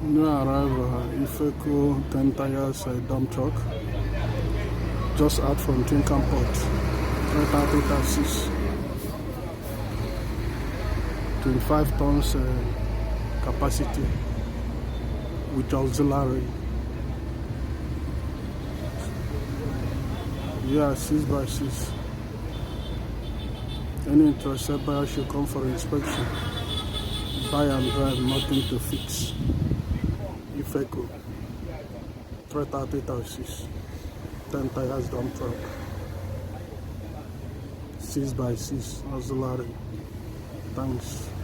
New arrival, IVECO 10 tires dump truck, just out from Tinkan Port, 330 25 tons capacity with auxiliary. Yeah, 6x6. Any interested buyer should come for inspection. Buy and drive, nothing to fix. IVECO 330 10 tires dump truck, 6x6 auxiliary. Thanks.